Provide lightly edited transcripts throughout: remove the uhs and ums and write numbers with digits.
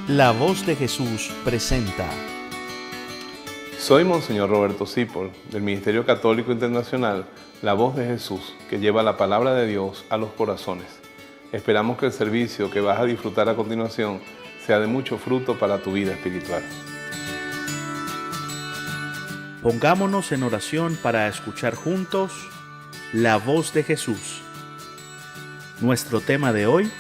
La Voz de Jesús presenta. Soy Monseñor Roberto Cipol, del Ministerio Católico Internacional, La Voz de Jesús, que lleva la palabra de Dios a los corazones. Esperamos que el servicio que vas a disfrutar a continuación sea de mucho fruto para tu vida espiritual. Pongámonos en oración para escuchar juntos la voz de Jesús. Nuestro tema de hoy: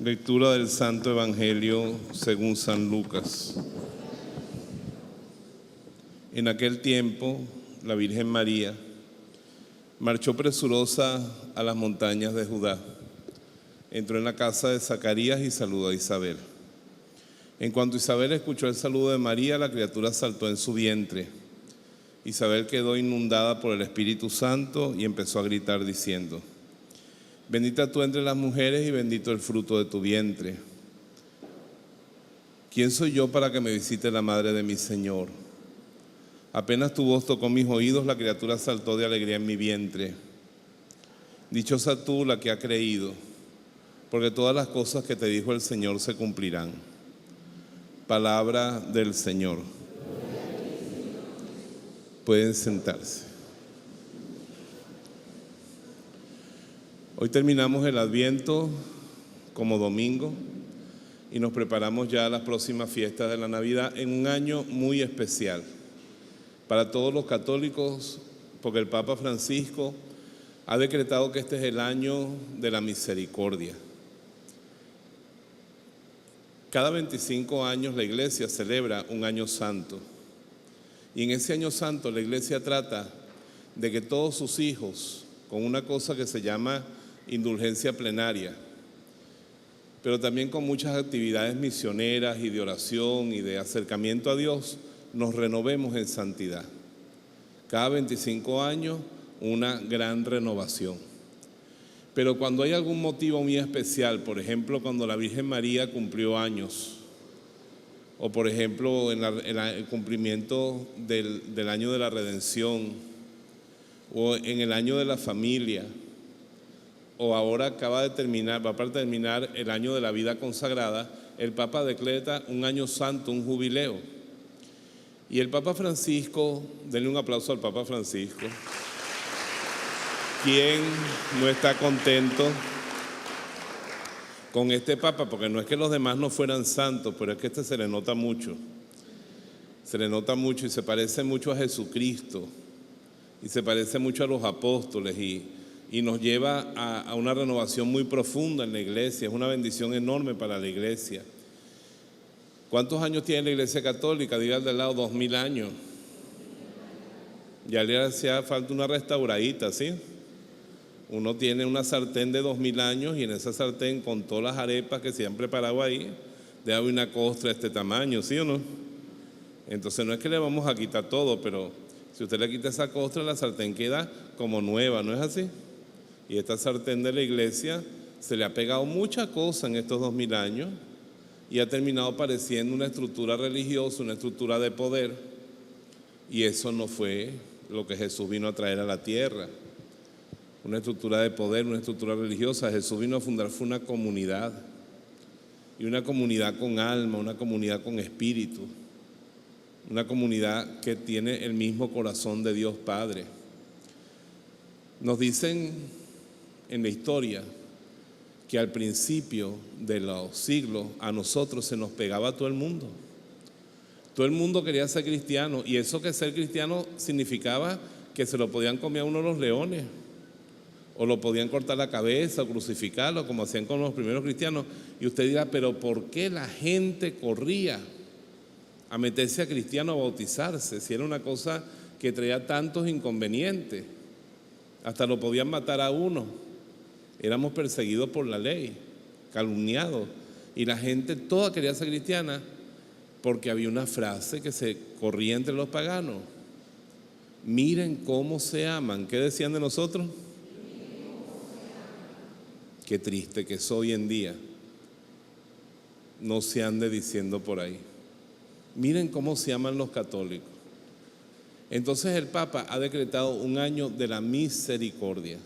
Lectura del Santo Evangelio según San Lucas. En aquel tiempo, la Virgen María marchó presurosa a las montañas de Judá. Entró en la casa de Zacarías y saludó a Isabel. En cuanto Isabel escuchó el saludo de María, la criatura saltó en su vientre. Isabel quedó inundada por el Espíritu Santo y empezó a gritar diciendo: Bendita tú entre las mujeres y bendito el fruto de tu vientre. ¿Quién soy yo para que me visite la madre de mi Señor? Apenas tu voz tocó mis oídos, la criatura saltó de alegría en mi vientre. Dichosa tú la que ha creído, porque todas las cosas que te dijo el Señor se cumplirán. Palabra del Señor. Pueden sentarse. Hoy terminamos el Adviento como domingo y nos preparamos ya a las próximas fiestas de la Navidad en un año muy especial para todos los católicos, porque el Papa Francisco ha decretado que este es el año de la misericordia. Cada 25 años la Iglesia celebra un año santo y en ese año santo la Iglesia trata de que todos sus hijos, con una cosa que se llama indulgencia plenaria, pero también con muchas actividades misioneras y de oración y de acercamiento a Dios, nos renovemos en santidad. Cada 25 años una gran renovación. Pero cuando hay algún motivo muy especial, por ejemplo, cuando la Virgen María cumplió años, o por ejemplo en el cumplimiento del año de la redención, o en el año de la familia, o ahora va a terminar el año de la vida consagrada, el Papa decreta un año santo, un jubileo. Y el Papa Francisco, denle un aplauso al Papa Francisco. ¿Quién no está contento con este Papa? Porque no es que los demás no fueran santos, pero es que este se le nota mucho. Se le nota mucho y se parece mucho a Jesucristo. Y se parece mucho a los apóstoles y nos lleva a una renovación muy profunda en la Iglesia. Es una bendición enorme para la Iglesia. ¿Cuántos años tiene la Iglesia Católica? Diga al de al lado, 2000 años. Ya le hacía falta una restauradita, ¿sí? Uno tiene una sartén de 2000 años y en esa sartén, con todas las arepas que se han preparado ahí, debe haber una costra de este tamaño, ¿sí o no? Entonces no es que le vamos a quitar todo, pero si usted le quita esa costra, la sartén queda como nueva, ¿no es así? Y esta sartén de la Iglesia se le ha pegado mucha cosa en estos 2000 años y ha terminado pareciendo una estructura religiosa, una estructura de poder, y eso no fue lo que Jesús vino a traer a la tierra. Una estructura de poder, una estructura religiosa. Jesús vino a fundar fue una comunidad, y una comunidad con alma, una comunidad con espíritu, una comunidad que tiene el mismo corazón de Dios Padre. Nos dicen en la historia que al principio de los siglos a nosotros se nos pegaba todo el mundo. Todo el mundo quería ser cristiano, y eso que ser cristiano significaba que se lo podían comer a uno los leones, o lo podían cortar la cabeza o crucificarlo, como hacían con los primeros cristianos. Y usted dirá, pero ¿por qué la gente corría a meterse a cristiano, a bautizarse, si era una cosa que traía tantos inconvenientes? Hasta lo podían matar a uno. Éramos perseguidos por la ley, calumniados, y la gente toda quería ser cristiana porque había una frase que se corría entre los paganos: miren cómo se aman. ¿Qué decían de nosotros? Qué triste que es hoy en día. No se ande diciendo por ahí. Miren cómo se aman los católicos. Entonces el Papa ha decretado un año de la misericordia.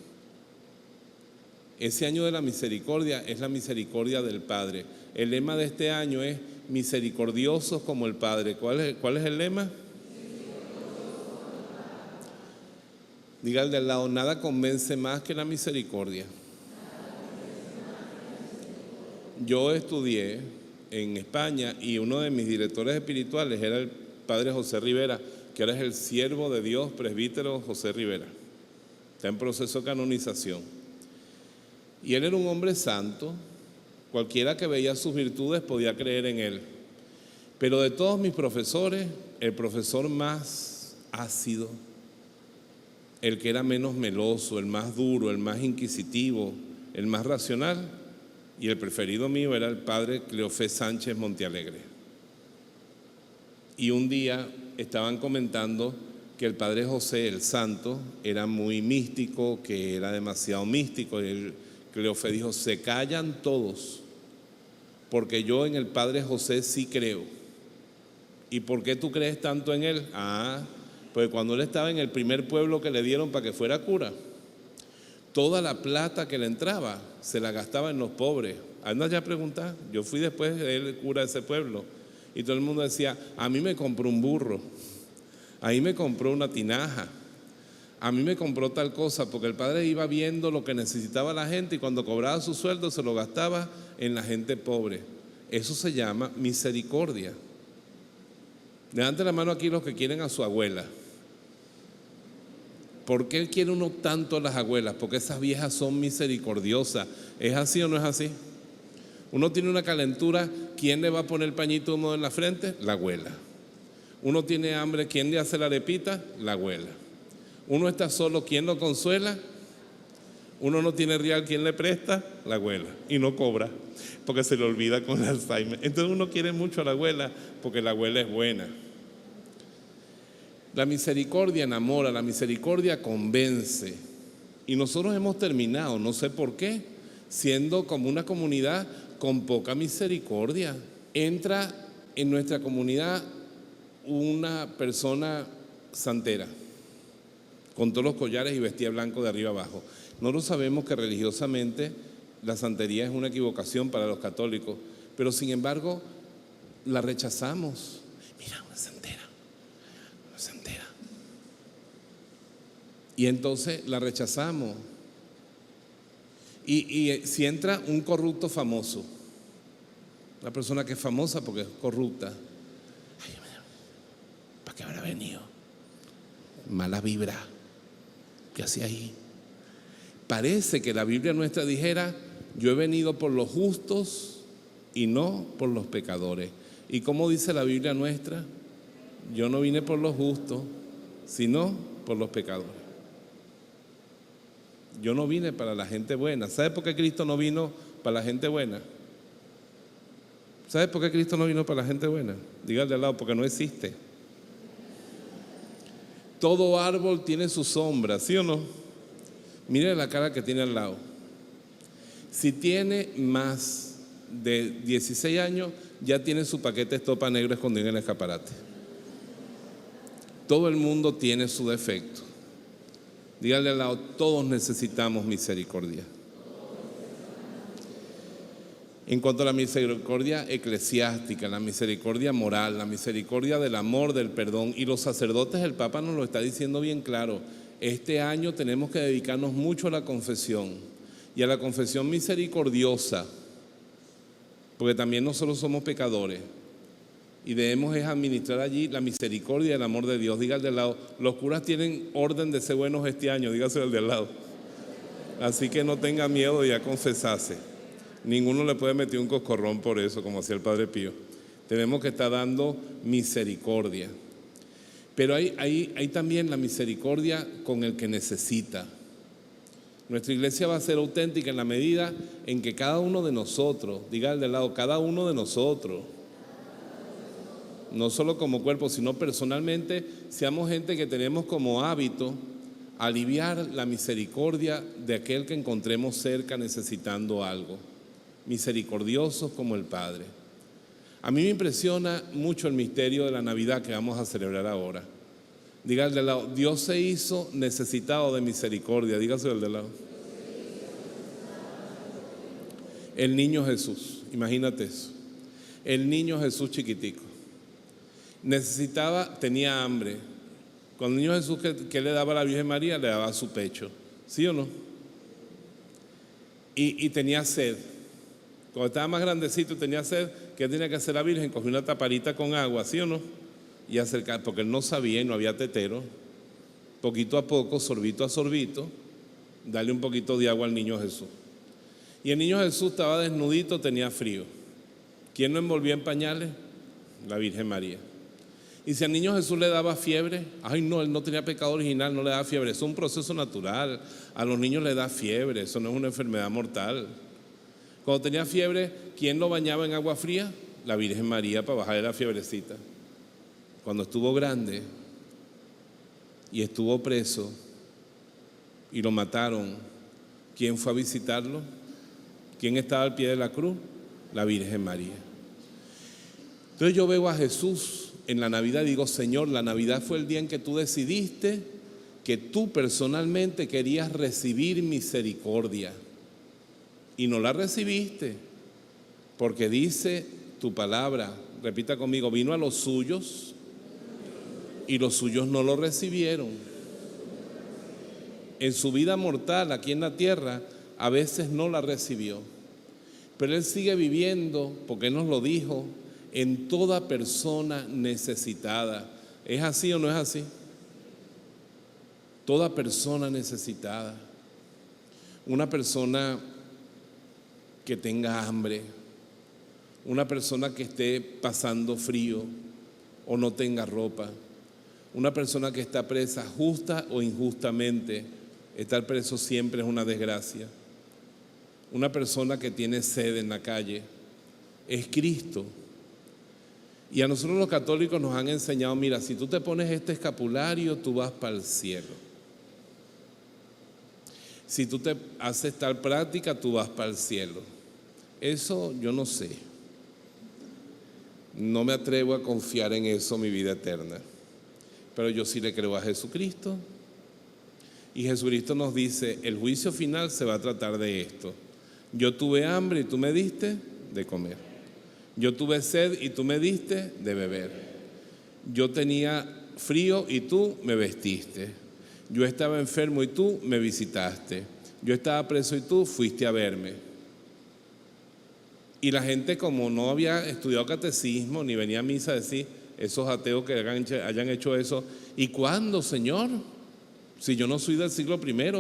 Ese año de la misericordia es la misericordia del Padre. El lema de este año es misericordiosos como el Padre. ¿Cuál es el lema? Diga al de al lado, nada convence más que la misericordia. Yo estudié en España y uno de mis directores espirituales era el padre José Rivera, que ahora es el siervo de Dios, presbítero José Rivera. Está en proceso de canonización. Y él era un hombre santo. Cualquiera que veía sus virtudes podía creer en él. Pero de todos mis profesores, el profesor más ácido, el que era menos meloso, el más duro, el más inquisitivo, el más racional, y el preferido mío era el padre Cleofé Sánchez Montealegre. Y un día estaban comentando que el padre José, el santo, era muy místico, que era demasiado místico, y el Cleofé dijo, se callan todos, porque yo en el padre José sí creo. ¿Y por qué tú crees tanto en él? Pues cuando él estaba en el primer pueblo que le dieron para que fuera cura, toda la plata que le entraba se la gastaba en los pobres. Anda ya a preguntar, yo fui después de él cura de ese pueblo y todo el mundo decía, a mí me compró un burro, a mí me compró una tinaja, a mí me compró tal cosa, porque el padre iba viendo lo que necesitaba la gente y cuando cobraba su sueldo se lo gastaba en la gente pobre. Eso se llama misericordia. Levanten la mano aquí los que quieren a su abuela. ¿Por qué quiere uno tanto a las abuelas? Porque esas viejas son misericordiosas. ¿Es así o no es así? Uno tiene una calentura, ¿quién le va a poner el pañito húmedo en la frente? La abuela. Uno tiene hambre, ¿quién le hace la arepita? La abuela. Uno está solo, ¿quién lo consuela? Uno no tiene real, ¿quién le presta? La abuela. Y no cobra, porque se le olvida con el Alzheimer. Entonces uno quiere mucho a la abuela, porque la abuela es buena. La misericordia enamora, la misericordia convence. Y nosotros hemos terminado, no sé por qué, siendo como una comunidad con poca misericordia. Entra en nuestra comunidad una persona santera, con todos los collares y vestía blanco de arriba abajo. Nosotros sabemos que religiosamente la santería es una equivocación para los católicos, pero sin embargo la rechazamos. Mira, una santera. Y entonces la rechazamos. Y si entra un corrupto famoso, una persona que es famosa porque es corrupta, ay, ¿para qué habrá venido? Mala vibra. ¿Qué hacía ahí? Parece que la Biblia nuestra dijera, yo he venido por los justos y no por los pecadores. ¿Y cómo dice la Biblia nuestra? Yo no vine por los justos, sino por los pecadores. Yo no vine para la gente buena. ¿Sabe por qué Cristo no vino para la gente buena? ¿Sabe por qué Cristo no vino para la gente buena? Dígale al lado, porque no existe. Todo árbol tiene su sombra, ¿sí o no? Mire la cara que tiene al lado. Si tiene más de 16 años, ya tiene su paquete de estopa negro escondido en el escaparate. Todo el mundo tiene su defecto. Dígale al lado, todos necesitamos misericordia. En cuanto a la misericordia eclesiástica, la misericordia moral, la misericordia del amor, del perdón, y los sacerdotes, el Papa nos lo está diciendo bien claro, este año tenemos que dedicarnos mucho a la confesión y a la confesión misericordiosa, porque también nosotros somos pecadores y debemos es administrar allí la misericordia y el amor de Dios. Diga al de al lado, los curas tienen orden de ser buenos este año, dígaselo al de al lado. Así que no tenga miedo de a confesarse. Ninguno le puede meter un coscorrón por eso, como hacía el Padre Pío. Tenemos que estar dando misericordia. Pero hay también la misericordia con el que necesita. Nuestra iglesia va a ser auténtica en la medida en que cada uno de nosotros, diga al de al lado, cada uno de nosotros, no solo como cuerpo, sino personalmente, seamos gente que tenemos como hábito aliviar la misericordia de aquel que encontremos cerca necesitando algo. Misericordiosos como el Padre. A mí me impresiona mucho el misterio de la Navidad que vamos a celebrar ahora. Dígale al lado, Dios se hizo necesitado de misericordia. Dígaselo al de lado. El niño Jesús, imagínate eso. El niño Jesús chiquitico. Tenía hambre. Cuando el niño Jesús, ¿qué le daba a la Virgen María? Le daba su pecho, ¿sí o no? Y tenía sed. Cuando estaba más grandecito y tenía sed, ¿qué tenía que hacer la Virgen? Cogió una taparita con agua, ¿sí o no? Y acercar, porque él no sabía y no había tetero. Poquito a poco, sorbito a sorbito, darle un poquito de agua al niño Jesús. Y el niño Jesús estaba desnudito, tenía frío. ¿Quién lo envolvía en pañales? La Virgen María. Y si al niño Jesús le daba fiebre, ay no, él no tenía pecado original, no le daba fiebre. Eso es un proceso natural. A los niños les da fiebre, eso no es una enfermedad mortal. Cuando tenía fiebre, ¿quién lo bañaba en agua fría? La Virgen María, para bajarle la fiebrecita. Cuando estuvo grande y estuvo preso y lo mataron, ¿quién fue a visitarlo? ¿Quién estaba al pie de la cruz? La Virgen María. Entonces yo veo a Jesús en la Navidad y digo, Señor, la Navidad fue el día en que tú decidiste que tú personalmente querías recibir misericordia. Y no la recibiste, porque dice tu palabra, repita conmigo, vino a los suyos y los suyos no lo recibieron. En su vida mortal aquí en la tierra a veces no la recibió, pero Él sigue viviendo, porque Él nos lo dijo, en toda persona necesitada. ¿Es así o no es así? Toda persona necesitada. Una persona que tenga hambre, una persona que esté pasando frío o no tenga ropa, una persona que está presa justa o injustamente. Estar preso siempre es una desgracia. Una persona que tiene sed en la calle es Cristo. Y a nosotros los católicos nos han enseñado, mira, si tú te pones este escapulario, tú vas para el cielo. Si tú te haces tal práctica, tú vas para el cielo. Eso yo no sé. No me atrevo a confiar en eso mi vida eterna. Pero yo sí le creo a Jesucristo. Y Jesucristo nos dice, el juicio final se va a tratar de esto. Yo tuve hambre y tú me diste de comer. Yo tuve sed y tú me diste de beber. Yo tenía frío y tú me vestiste. Yo estaba enfermo y tú me visitaste. Yo estaba preso y tú fuiste a verme. Y la gente, como no había estudiado catecismo ni venía a misa, a decir, esos ateos que hayan hecho eso, ¿y cuándo, Señor? Si yo no soy del siglo I,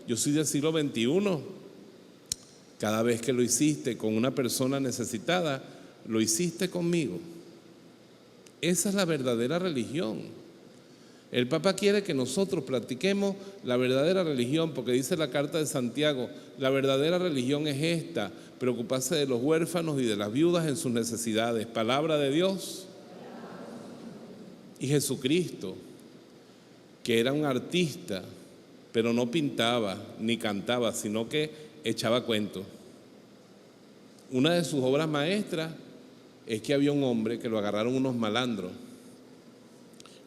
yo soy del siglo XXI. Cada vez que lo hiciste con una persona necesitada, lo hiciste conmigo. Esa es la verdadera religión. El Papa quiere que nosotros practiquemos la verdadera religión, porque dice la carta de Santiago, la verdadera religión es esta, preocuparse de los huérfanos y de las viudas en sus necesidades. Palabra de Dios. Y Jesucristo, que era un artista, pero no pintaba ni cantaba, sino que echaba cuentos. Una de sus obras maestras es que había un hombre que lo agarraron unos malandros.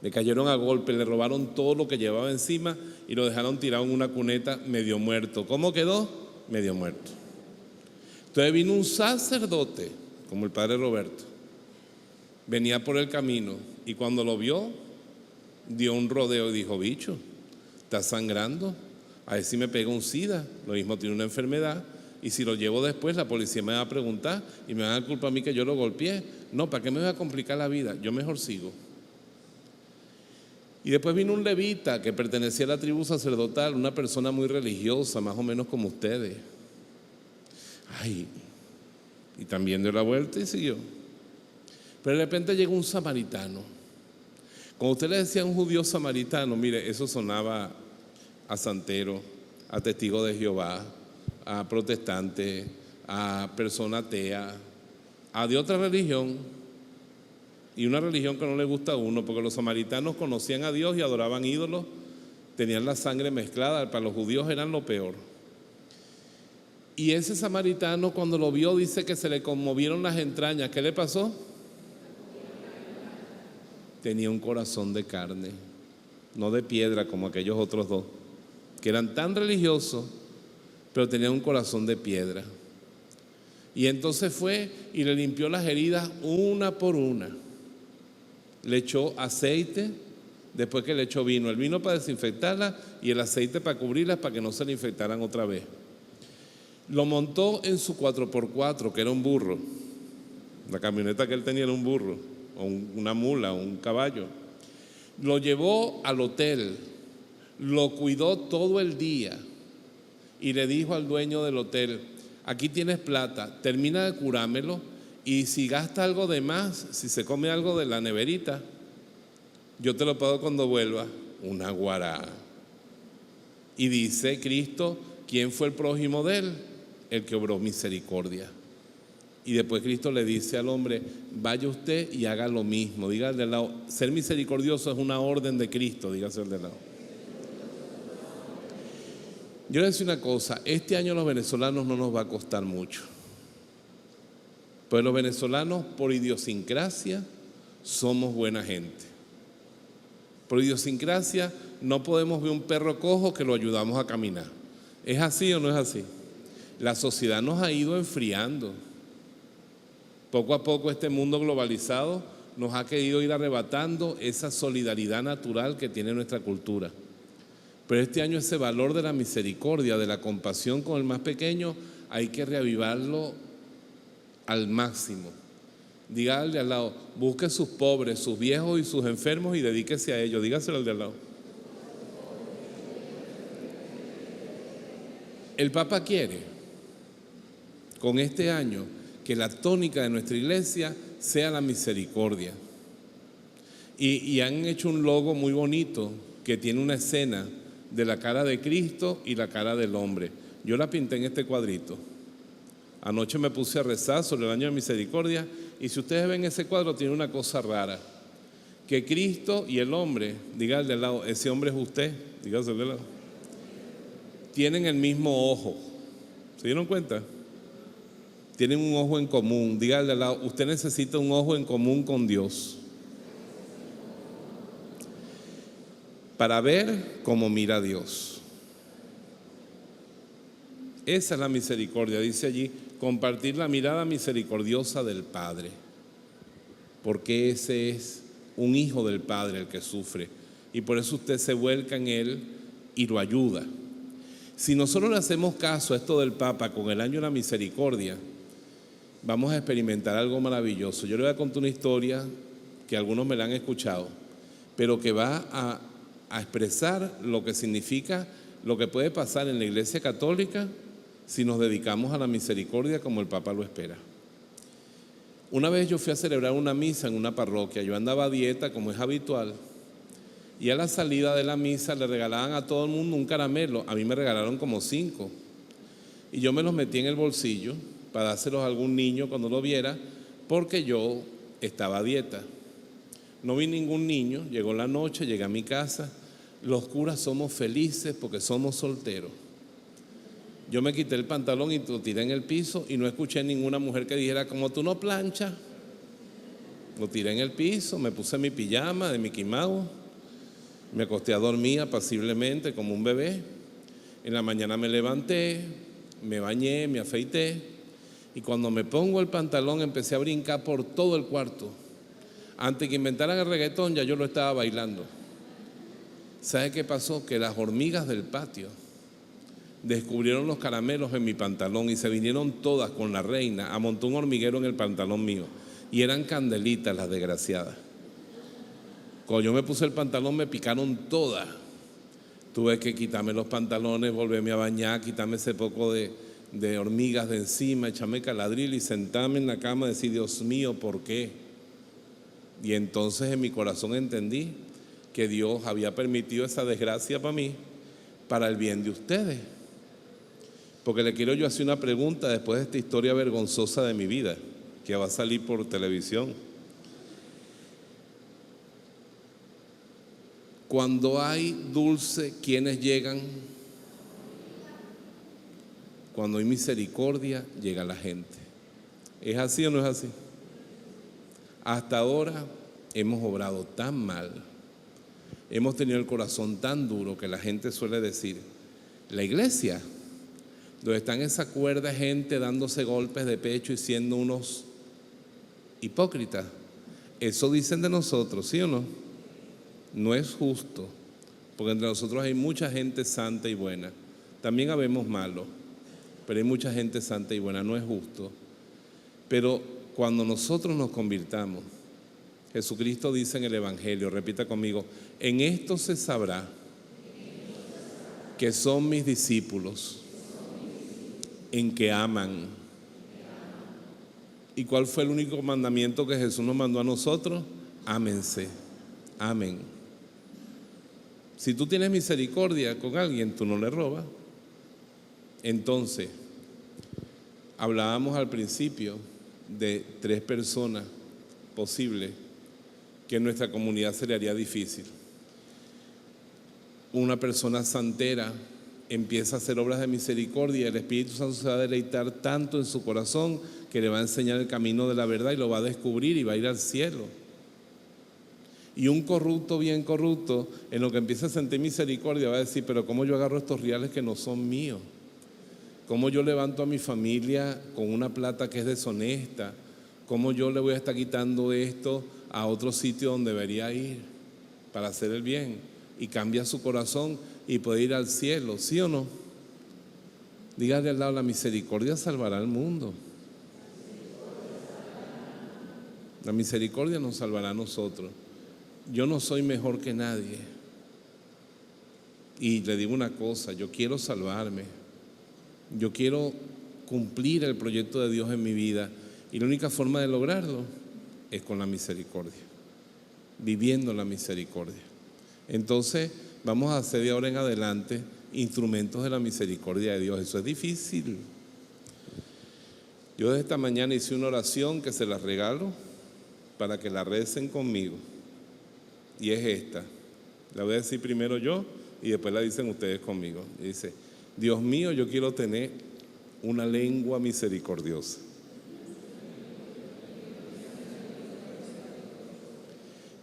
Le cayeron a golpe, le robaron todo lo que llevaba encima y lo dejaron tirado en una cuneta medio muerto. ¿Cómo quedó? Medio muerto. Entonces vino un sacerdote, como el padre Roberto, venía por el camino y cuando lo vio, dio un rodeo y dijo, bicho, está sangrando, a ver si me pega un SIDA, lo mismo tiene una enfermedad, y si lo llevo después la policía me va a preguntar y me van a dar culpa a mí que yo lo golpeé. No, ¿para qué me voy a complicar la vida? Yo mejor sigo. Y después vino un levita que pertenecía a la tribu sacerdotal, una persona muy religiosa, más o menos como ustedes. Ay, y también dio la vuelta y siguió. Pero de repente llegó un samaritano. Cuando usted le decía a un judío samaritano, mire, eso sonaba a santero, a testigo de Jehová, a protestante, a persona atea, a de otra religión. Y una religión que no le gusta a uno, porque los samaritanos conocían a Dios y adoraban ídolos, tenían la sangre mezclada, para los judíos eran lo peor. Y ese samaritano cuando lo vio dice que se le conmovieron las entrañas. ¿Qué le pasó? Tenía un corazón de carne, no de piedra como aquellos otros dos, que eran tan religiosos, pero tenían un corazón de piedra. Y entonces fue y le limpió las heridas una por una. Le echó aceite, después que le echó vino. El vino para desinfectarla y el aceite para cubrirlas para que no se le infectaran otra vez. Lo montó en su 4x4, que era un burro. La camioneta que él tenía era un burro, o una mula, o un caballo. Lo llevó al hotel, lo cuidó todo el día y le dijo al dueño del hotel: aquí tienes plata, termina de curármelo y si gasta algo de más, si se come algo de la neverita, yo te lo pago cuando vuelva. Una guará. Y dice Cristo, ¿quién fue el prójimo de él? El que obró misericordia. Y después Cristo le dice al hombre: vaya usted y haga lo mismo. Diga al de lado, ser misericordioso es una orden de Cristo. Dígase al de lado. Yo le decía una cosa, este año a los venezolanos no nos va a costar mucho. Pues los venezolanos, por idiosincrasia, somos buena gente. Por idiosincrasia no podemos ver un perro cojo que lo ayudamos a caminar. ¿Es así o no es así? La sociedad nos ha ido enfriando. Poco a poco este mundo globalizado nos ha querido ir arrebatando esa solidaridad natural que tiene nuestra cultura. Pero este año ese valor de la misericordia, de la compasión con el más pequeño, hay que reavivarlo al máximo. Dígale al lado, busque sus pobres, sus viejos y sus enfermos y dedíquese a ellos. Dígaselo al de al lado. El Papa quiere, con este año, que la tónica de nuestra iglesia sea la misericordia. Y han hecho un logo muy bonito que tiene una escena de la cara de Cristo y la cara del hombre. Yo la pinté en este cuadrito. Anoche me puse a rezar sobre el año de misericordia y si ustedes ven ese cuadro tiene una cosa rara, que Cristo y el hombre, dígale de lado, ese hombre es usted, dígase de lado, tienen el mismo ojo. ¿Se dieron cuenta? Tienen un ojo en común. Dígale al lado, usted necesita un ojo en común con Dios para ver cómo mira Dios. Esa es la misericordia, dice allí, compartir la mirada misericordiosa del Padre, porque ese es un hijo del Padre el que sufre y por eso usted se vuelca en él y lo ayuda. Si nosotros le hacemos caso a esto del Papa con el año de la misericordia, vamos a experimentar algo maravilloso. Yo le voy a contar una historia que algunos me la han escuchado, pero que va a expresar lo que significa, lo que puede pasar en la Iglesia Católica si nos dedicamos a la misericordia como el Papa lo espera. Una vez yo fui a celebrar una misa en una parroquia, yo andaba a dieta como es habitual, y a la salida de la misa le regalaban a todo el mundo un caramelo. A mí me regalaron como 5 y yo me los metí en el bolsillo para dárselos a algún niño cuando lo viera, porque yo estaba a dieta. No vi ningún niño, llegó la noche, llegué a mi casa. Los curas somos felices porque somos solteros. Yo me quité el pantalón y lo tiré en el piso y no escuché ninguna mujer que dijera, como tú no planchas. Lo tiré en el piso, me puse mi pijama de Mickey Mouse, me acosté a dormir apaciblemente como un bebé. En la mañana me levanté, me bañé, me afeité y cuando me pongo el pantalón empecé a brincar por todo el cuarto. Antes que inventaran el reggaetón ya yo lo estaba bailando. ¿Sabe qué pasó? Que las hormigas del patio descubrieron los caramelos en mi pantalón y se vinieron todas con la reina a montar un hormiguero en el pantalón mío y eran candelitas las desgraciadas. Cuando yo me puse el pantalón me picaron todas. Tuve que quitarme los pantalones, volverme a bañar, quitarme ese poco de hormigas de encima, echarme caladril y sentarme en la cama y decir, Dios mío, ¿por qué? Y entonces en mi corazón entendí que Dios había permitido esa desgracia para mí, para el bien de ustedes. Porque le quiero yo hacer una pregunta después de esta historia vergonzosa de mi vida, que va a salir por televisión. Cuando hay dulce, ¿quiénes llegan? Cuando hay misericordia, llega la gente. ¿Es así o no es así? Hasta ahora hemos obrado tan mal, hemos tenido el corazón tan duro que la gente suele decir, la iglesia donde están esa cuerda de gente dándose golpes de pecho y siendo unos hipócritas. Eso dicen de nosotros, ¿sí o no? No es justo, porque entre nosotros hay mucha gente santa y buena. También habemos malos, pero hay mucha gente santa y buena, no es justo. Pero cuando nosotros nos convirtamos, Jesucristo dice en el Evangelio, repita conmigo, en esto se sabrá que son mis discípulos, en que aman. ¿Y cuál fue el único mandamiento que Jesús nos mandó a nosotros? Ámense, amen. Si tú tienes misericordia con alguien, tú no le robas. Entonces, hablábamos al principio de 3 personas posibles que en nuestra comunidad se le haría difícil. Una persona santera empieza a hacer obras de misericordia y el Espíritu Santo se va a deleitar tanto en su corazón que le va a enseñar el camino de la verdad y lo va a descubrir y va a ir al cielo. Y un corrupto, bien corrupto, en lo que empieza a sentir misericordia va a decir, pero ¿cómo yo agarro estos reales que no son míos? ¿Cómo yo levanto a mi familia con una plata que es deshonesta? ¿Cómo yo le voy a estar quitando esto a otro sitio donde debería ir para hacer el bien? Y cambia su corazón y puede ir al cielo, ¿sí o no? Dígale al lado, la misericordia salvará al mundo. La misericordia nos salvará a nosotros. Yo no soy mejor que nadie. Y le digo una cosa, yo quiero salvarme. Yo quiero cumplir el proyecto de Dios en mi vida. Y la única forma de lograrlo es con la misericordia, viviendo la misericordia. Entonces, vamos a hacer de ahora en adelante instrumentos de la misericordia de Dios. Eso es difícil. Yo desde esta mañana hice una oración que se la regalo para que la recen conmigo. Y es esta. La voy a decir primero yo y después la dicen ustedes conmigo. Y dice, Dios mío, yo quiero tener una lengua misericordiosa.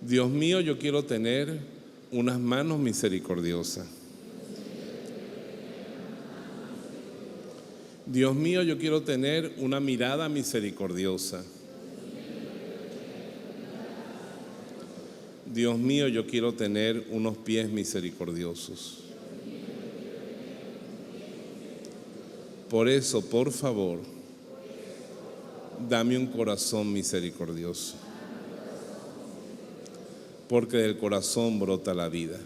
Dios mío, yo quiero tener unas manos misericordiosas. Dios mío, yo quiero tener una mirada misericordiosa. Dios mío, yo quiero tener unos pies misericordiosos. Por eso, por favor, dame un corazón misericordioso, porque del corazón brota la vida.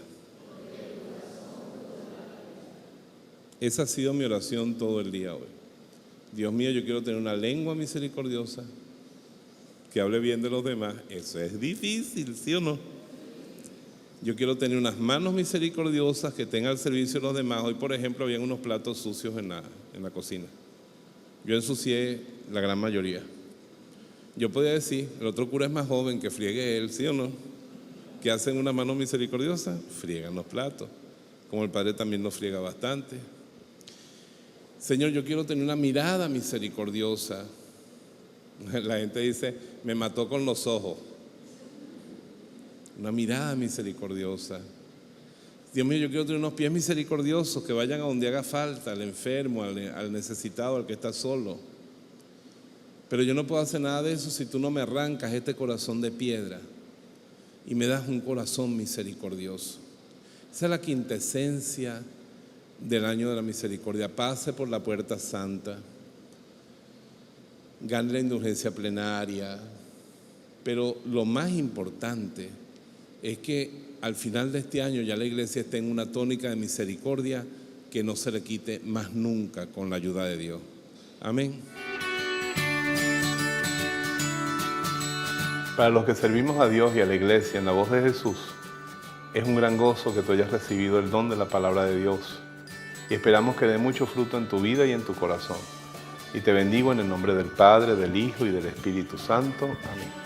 Esa ha sido mi oración todo el día hoy. Dios mío, yo quiero tener una lengua misericordiosa que hable bien de los demás. Eso es difícil, ¿sí o no? Yo quiero tener unas manos misericordiosas que tengan al servicio de los demás. Hoy, por ejemplo, habían unos platos sucios en la cocina. Yo ensucié la gran mayoría. Yo podía decir, el otro cura es más joven, que friegue él, ¿sí o no? ¿Qué hacen una mano misericordiosa? Friegan los platos. Como el Padre también nos friega bastante. Señor, yo quiero tener una mirada misericordiosa. La gente dice, me mató con los ojos. Una mirada misericordiosa. Dios mío, yo quiero tener unos pies misericordiosos que vayan a donde haga falta, al enfermo, al necesitado, al que está solo. Pero yo no puedo hacer nada de eso si tú no me arrancas este corazón de piedra y me das un corazón misericordioso. Esa es la quintesencia del año de la misericordia. Pase por la puerta santa, gane la indulgencia plenaria, pero lo más importante es que al final de este año ya la iglesia esté en una tónica de misericordia que no se le quite más nunca con la ayuda de Dios. Amén. Para los que servimos a Dios y a la iglesia en la voz de Jesús, es un gran gozo que tú hayas recibido el don de la palabra de Dios y esperamos que dé mucho fruto en tu vida y en tu corazón. Y te bendigo en el nombre del Padre, del Hijo y del Espíritu Santo. Amén.